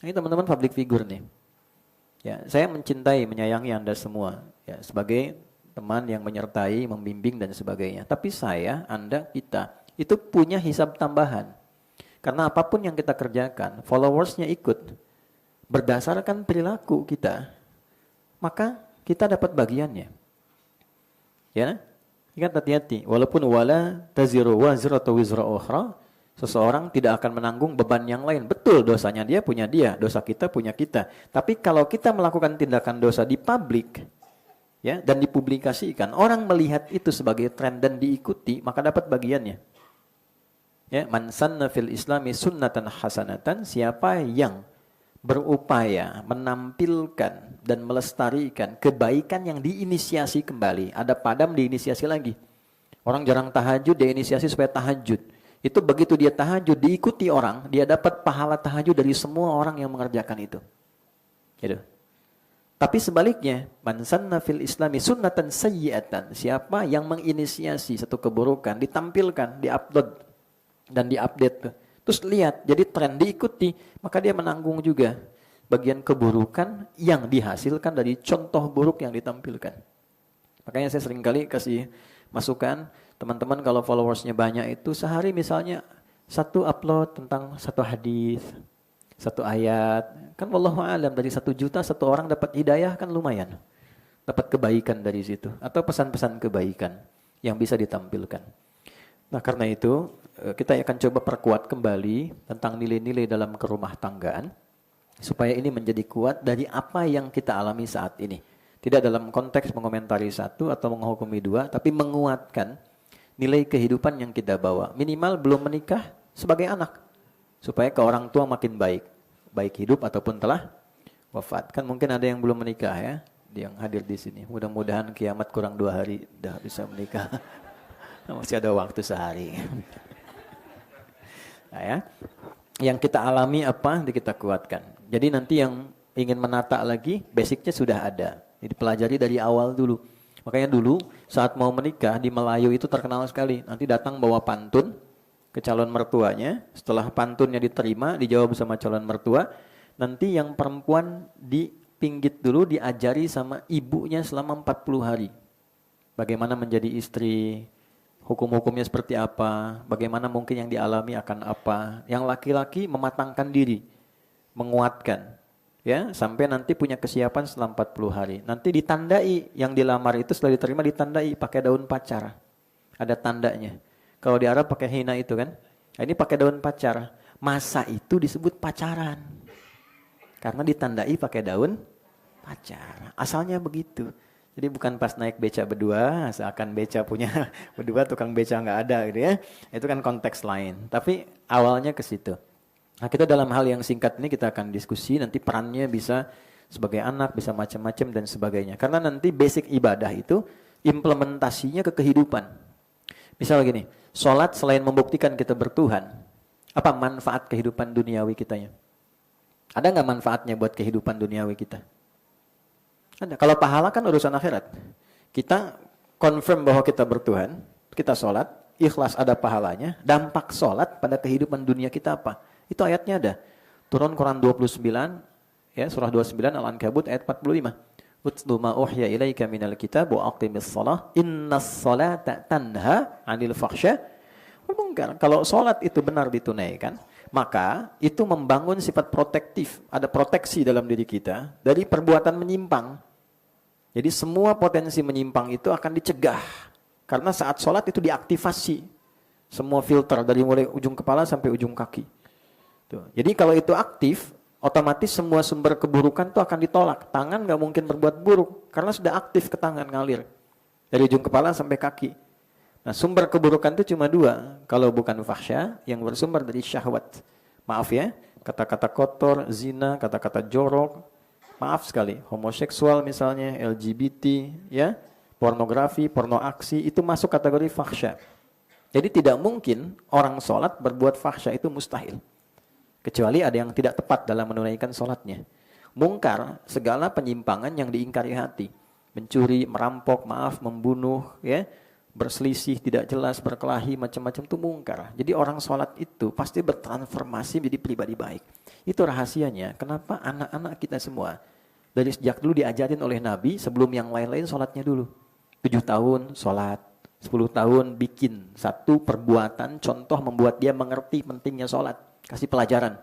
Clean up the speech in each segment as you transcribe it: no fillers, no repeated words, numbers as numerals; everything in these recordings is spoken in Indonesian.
Ini teman-teman public figure nih. Ya, saya mencintai, menyayangi Anda semua ya sebagai teman yang menyertai, membimbing dan sebagainya. Tapi saya, Anda, kita itu punya hisab tambahan. Karena apapun yang kita kerjakan, followersnya ikut berdasarkan perilaku kita, maka kita dapat bagiannya. Ya, ingat hati-hati. Walaupun wala taziru wazratu wizra ukhra, seseorang tidak akan menanggung beban yang lain. Betul, dosanya dia punya dia, dosa kita punya kita. Tapi kalau kita melakukan tindakan dosa di publik, ya, dan dipublikasikan, orang melihat itu sebagai tren dan diikuti, maka dapat bagiannya. Ya, man sanna fil islami sunnatan hasanatan, siapa yang berupaya menampilkan dan melestarikan kebaikan yang diinisiasi kembali. Ada padam diinisiasi lagi. Orang jarang tahajud, dia inisiasi supaya tahajud. Itu begitu dia tahajud, diikuti orang, dia dapat pahala tahajud dari semua orang yang mengerjakan itu. Gitu. Tapi sebaliknya, man sanna fil islami sunnatan sayyi'atan, siapa yang menginisiasi satu keburukan, ditampilkan, diupload dan diupdate. Terus lihat, jadi tren diikuti, maka dia menanggung juga bagian keburukan yang dihasilkan dari contoh buruk yang ditampilkan. Makanya saya seringkali kasih masukan, teman-teman kalau followersnya banyak itu sehari misalnya satu upload tentang satu hadis, satu ayat. Kan wallahu alam dari 1 juta satu orang dapat hidayah kan lumayan. Dapat kebaikan dari situ. Atau pesan-pesan kebaikan yang bisa ditampilkan. Nah karena itu kita akan coba perkuat kembali tentang nilai-nilai dalam kerumah tanggaan. Supaya ini menjadi kuat dari apa yang kita alami saat ini. Tidak dalam konteks mengomentari satu atau menghukumi dua, tapi menguatkan nilai kehidupan yang kita bawa. Minimal belum menikah sebagai anak. Supaya ke orang tua makin baik. Baik hidup ataupun telah wafat. Kan mungkin ada yang belum menikah ya, yang hadir di sini. Mudah-mudahan kiamat kurang 2 hari dah bisa menikah. Masih ada waktu sehari. Nah ya, yang kita alami apa, nanti kita kuatkan. Jadi nanti yang ingin menata lagi, basicnya sudah ada. Jadi pelajari dari awal dulu. Makanya dulu saat mau menikah di Melayu itu terkenal sekali. Nanti datang bawa pantun ke calon mertuanya. Setelah pantunnya diterima, dijawab sama calon mertua. Nanti yang perempuan dipinggit dulu, diajari sama ibunya selama 40 hari. Bagaimana menjadi istri, hukum-hukumnya seperti apa, bagaimana mungkin yang dialami akan apa. Yang laki-laki mematangkan diri, menguatkan, ya sampai nanti punya kesiapan setelah 40 hari. Nanti ditandai, yang dilamar itu setelah diterima ditandai pakai daun pacar. Ada tandanya. Kalau di Arab pakai hina itu kan. Nah, ini pakai daun pacar. Masa itu disebut pacaran. Karena ditandai pakai daun pacar. Asalnya begitu. Jadi bukan pas naik beca berdua, seakan beca punya berdua, tukang beca nggak ada gitu ya. Itu kan konteks lain. Tapi awalnya ke situ. Nah kita dalam hal yang singkat ini kita akan diskusi, nanti perannya bisa sebagai anak, bisa macam-macam dan sebagainya. Karena nanti basic ibadah itu implementasinya ke kehidupan. Misal gini, sholat selain membuktikan kita bertuhan, apa manfaat kehidupan duniawi kitanya? Ada nggak manfaatnya buat kehidupan duniawi kita? Ada. Kalau pahala kan urusan akhirat. Kita confirm bahwa kita bertuhan, kita sholat, ikhlas ada pahalanya, dampak sholat pada kehidupan dunia kita apa? Itu ayatnya ada. Turun Quran 29, ya, surah 29 Al-Ankabut ayat 45. Utlu ma uhya ilaika minal kitab wa aqimis shalah innas salata tanha 'anil fahsya wal munkar. Kalau sholat itu benar ditunaikan, maka itu membangun sifat protektif, ada proteksi dalam diri kita dari perbuatan menyimpang. Jadi semua potensi menyimpang itu akan dicegah. Karena saat sholat itu diaktifasi. Semua filter dari mulai ujung kepala sampai ujung kaki. Tuh. Jadi kalau itu aktif, otomatis semua sumber keburukan itu akan ditolak. Tangan nggak mungkin berbuat buruk. Karena sudah aktif ke tangan ngalir. Dari ujung kepala sampai kaki. Nah sumber keburukan itu cuma 2. Kalau bukan fahsya, yang bersumber dari syahwat. Maaf ya, kata-kata kotor, zina, kata-kata jorok. Maaf sekali, homoseksual misalnya, LGBT, ya, pornografi, porno aksi, itu masuk kategori fahsya. Jadi tidak mungkin orang sholat berbuat fahsya, itu mustahil. Kecuali ada yang tidak tepat dalam menunaikan sholatnya. Mungkar, segala penyimpangan yang diingkari hati. Mencuri, merampok, maaf, membunuh, ya, berselisih, tidak jelas, berkelahi, macam-macam itu mungkar. Jadi orang sholat itu pasti bertransformasi menjadi pribadi baik. Itu rahasianya. Kenapa anak-anak kita semua dari sejak dulu diajarin oleh Nabi sebelum yang lain-lain sholatnya dulu. 7 tahun sholat, 10 tahun bikin satu perbuatan, contoh membuat dia mengerti pentingnya sholat. Kasih pelajaran.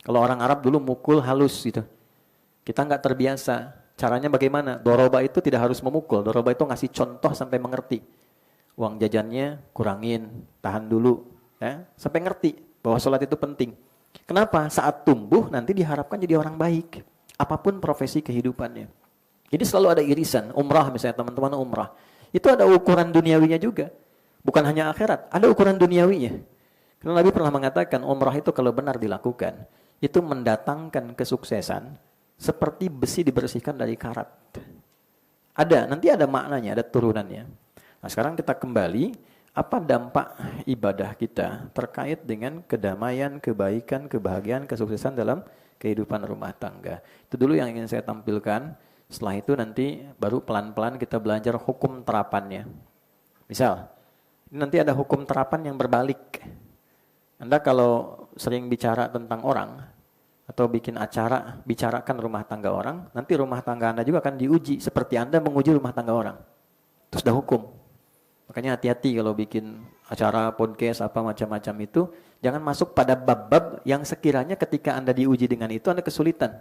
Kalau orang Arab dulu mukul halus gitu. Kita nggak terbiasa. Caranya bagaimana? Doroba itu tidak harus memukul. Doroba itu ngasih contoh sampai mengerti. Uang jajannya kurangin, tahan dulu, ya, sampai ngerti bahwa sholat itu penting. Kenapa? Saat tumbuh nanti diharapkan jadi orang baik, apapun profesi kehidupannya. Jadi selalu ada irisan. Umrah misalnya, teman-teman umrah, itu ada ukuran duniawinya juga, bukan hanya akhirat, ada ukuran duniawinya. Karena Nabi pernah mengatakan umrah itu kalau benar dilakukan, itu mendatangkan kesuksesan seperti besi dibersihkan dari karat. Nanti ada maknanya, ada turunannya. Nah sekarang kita kembali, apa dampak ibadah kita terkait dengan kedamaian, kebaikan, kebahagiaan, kesuksesan dalam kehidupan rumah tangga. Itu dulu yang ingin saya tampilkan, setelah itu nanti baru pelan-pelan kita belajar hukum terapannya. Misal, nanti ada hukum terapan yang berbalik. Anda kalau sering bicara tentang orang, atau bikin acara, bicarakan rumah tangga orang, nanti rumah tangga Anda juga akan diuji, seperti Anda menguji rumah tangga orang. Terus ada hukum. Makanya hati-hati kalau bikin acara, podcast, apa macam-macam itu, jangan masuk pada bab-bab yang sekiranya ketika Anda diuji dengan itu Anda kesulitan.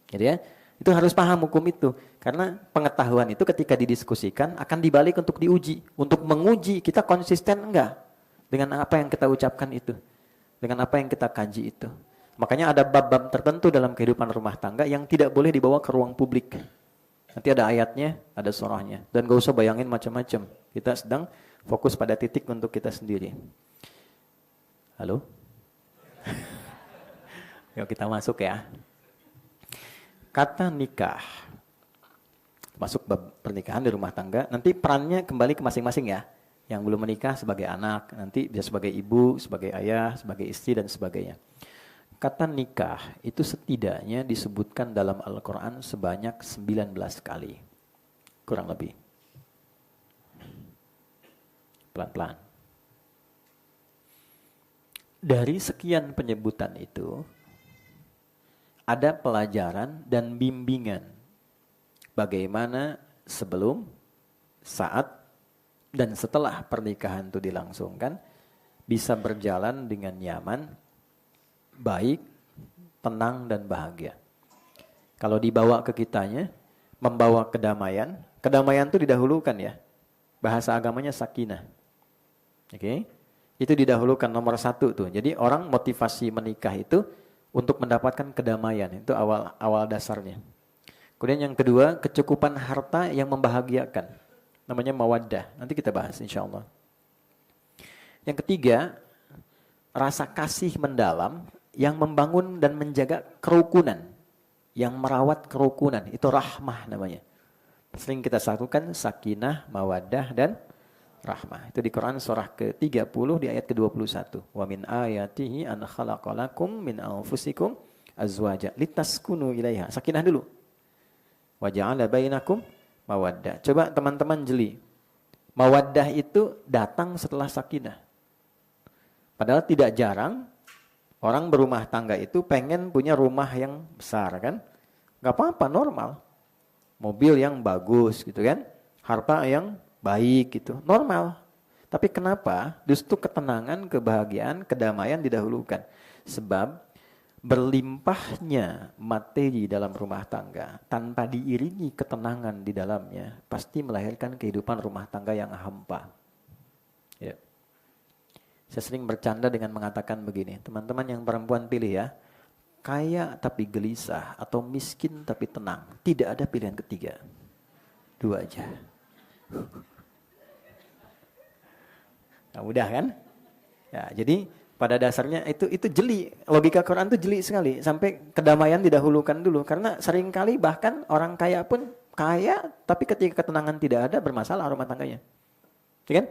Gitu ya. Itu harus paham hukum itu. Karena pengetahuan itu ketika didiskusikan akan dibalik untuk diuji. Untuk menguji kita konsisten enggak dengan apa yang kita ucapkan itu. Dengan apa yang kita kaji itu. Makanya ada bab-bab tertentu dalam kehidupan rumah tangga yang tidak boleh dibawa ke ruang publik. Nanti ada ayatnya, ada surahnya. Dan gak usah bayangin macam-macam. Kita sedang fokus pada titik untuk kita sendiri. Halo? Yuk kita masuk ya. Kata nikah. Masuk bab pernikahan di rumah tangga. Nanti perannya kembali ke masing-masing ya. Yang belum menikah sebagai anak. Nanti bisa sebagai ibu, sebagai ayah, sebagai istri dan sebagainya. Kata nikah itu setidaknya disebutkan dalam Al-Quran sebanyak 19 kali. Kurang lebih. Pelan-pelan. Dari sekian penyebutan itu, ada pelajaran dan bimbingan. Bagaimana sebelum, saat, dan setelah pernikahan itu dilangsungkan, bisa berjalan dengan nyaman, baik, tenang, dan bahagia. Kalau dibawa ke kitanya, membawa kedamaian. Kedamaian itu didahulukan ya. Bahasa agamanya sakinah. Oke, itu didahulukan nomor 1 tuh. Jadi orang motivasi menikah itu untuk mendapatkan kedamaian. Itu awal dasarnya. Kemudian yang kedua, kecukupan harta yang membahagiakan. Namanya mawaddah. Nanti kita bahas insya Allah. Yang ketiga, rasa kasih mendalam yang membangun dan menjaga kerukunan, yang merawat kerukunan, itu rahmah namanya. Sering kita satukan sakinah, mawaddah, dan rahmah. Itu di Quran surah ke-30 di ayat ke-21. Wa min ayatihi an khalaqalakum min anfusikum azwaja litaskunu ilaiha. Sakinah dulu. Wa ja'ala bainakum mawaddah. Coba teman-teman jeli. Mawaddah itu datang setelah sakinah. Padahal tidak jarang orang berumah tangga itu pengen punya rumah yang besar kan. Gak apa-apa, normal. Mobil yang bagus gitu kan. Harta yang baik gitu, normal. Tapi kenapa justru ketenangan, kebahagiaan, kedamaian didahulukan? Sebab berlimpahnya materi dalam rumah tangga tanpa diiringi ketenangan di dalamnya pasti melahirkan kehidupan rumah tangga yang hampa. Ya. Saya sering bercanda dengan mengatakan begini, teman-teman yang perempuan pilih ya, kaya tapi gelisah atau miskin tapi tenang. Tidak ada pilihan ketiga. 2 aja. Nah, mudah kan? Ya, jadi pada dasarnya itu jeli. Logika Quran itu jeli sekali. Sampai kedamaian didahulukan dulu. Karena seringkali bahkan orang kaya pun kaya, tapi ketika ketenangan tidak ada bermasalah rumah tangganya. Ya kan?